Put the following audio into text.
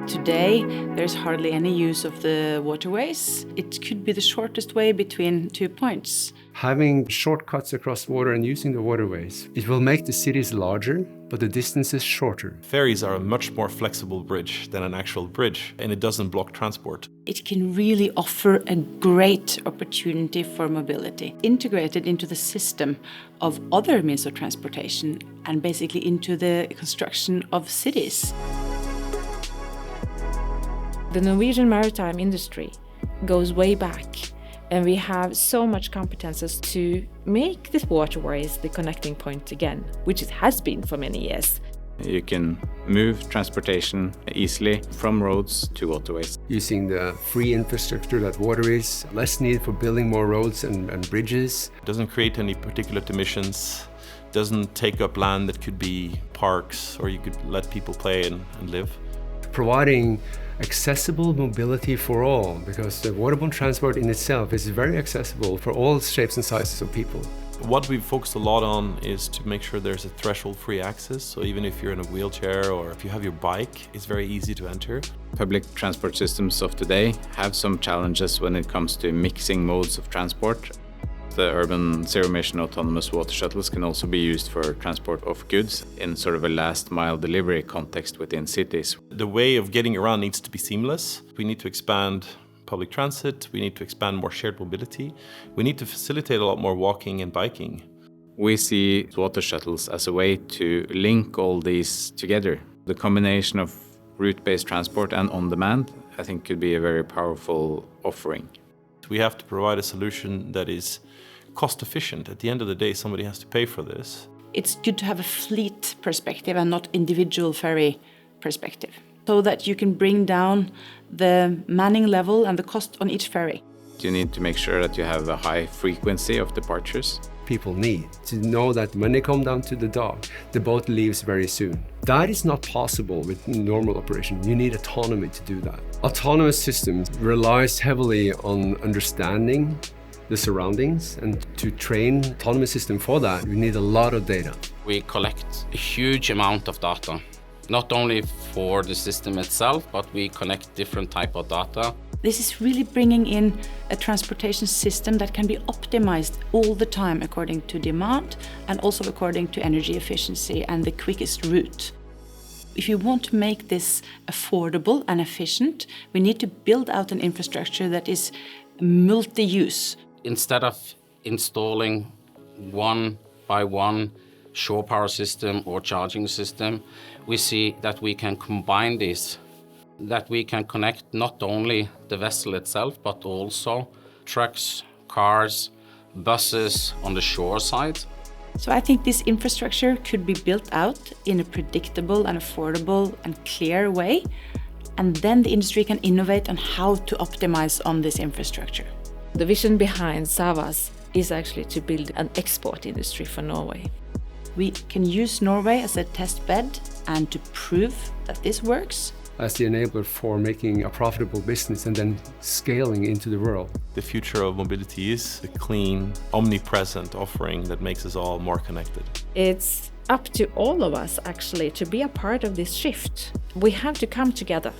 Today, there's hardly any use of the waterways. It could be the shortest way between 2 points. Having shortcuts across water and using the waterways, it will make the cities larger, but the distances shorter. Ferries are a much more flexible bridge than an actual bridge, and it doesn't block transport. It can really offer a great opportunity for mobility, integrated into the system of other means of transportation and basically into the construction of cities. The Norwegian maritime industry goes way back, and we have so much competences to make the waterways the connecting point again, which it has been for many years. You can move transportation easily from roads to waterways. Using the free infrastructure that water is, less need for building more roads and bridges. It doesn't create any particulate emissions, doesn't take up land that could be parks or you could let people play and live. Providing accessible mobility for all, because the waterborne transport in itself is very accessible for all shapes and sizes of people. What we've focused a lot on is to make sure there's a threshold-free access, so even if you're in a wheelchair or if you have your bike, it's very easy to enter. Public transport systems of today have some challenges when it comes to mixing modes of transport. The urban zero-emission autonomous water shuttles can also be used for transport of goods in sort of a last-mile delivery context within cities. The way of getting around needs to be seamless. We need to expand public transit, we need to expand more shared mobility, we need to facilitate a lot more walking and biking. We see water shuttles as a way to link all these together. The combination of route-based transport and on-demand, I think, could be a very powerful offering. We have to provide a solution that is cost efficient. At the end of the day, somebody has to pay for this. It's good to have a fleet perspective and not individual ferry perspective, so that you can bring down the manning level and the cost on each ferry. You need to make sure that you have a high frequency of departures. People need to know that when they come down to the dock, the boat leaves very soon. That is not possible with normal operation. You need autonomy to do that. Autonomous systems relies heavily on understanding the surroundings, and to train autonomous system for that, we need a lot of data. We collect a huge amount of data, not only for the system itself, but we connect different type of data. This is really bringing in a transportation system that can be optimized all the time according to demand and also according to energy efficiency and the quickest route. If you want to make this affordable and efficient, we need to build out an infrastructure that is multi-use. Instead of installing one by one shore power system or charging system, we see that we can combine this, that we can connect not only the vessel itself, but also trucks, cars, buses on the shore side. So I think this infrastructure could be built out in a predictable and affordable and clear way, and then the industry can innovate on how to optimize on this infrastructure. The vision behind Zawas is actually to build an export industry for Norway. We can use Norway as a test bed and to prove that this works. As the enabler for making a profitable business and then scaling into the world. The future of mobility is a clean, omnipresent offering that makes us all more connected. It's up to all of us actually to be a part of this shift. We have to come together.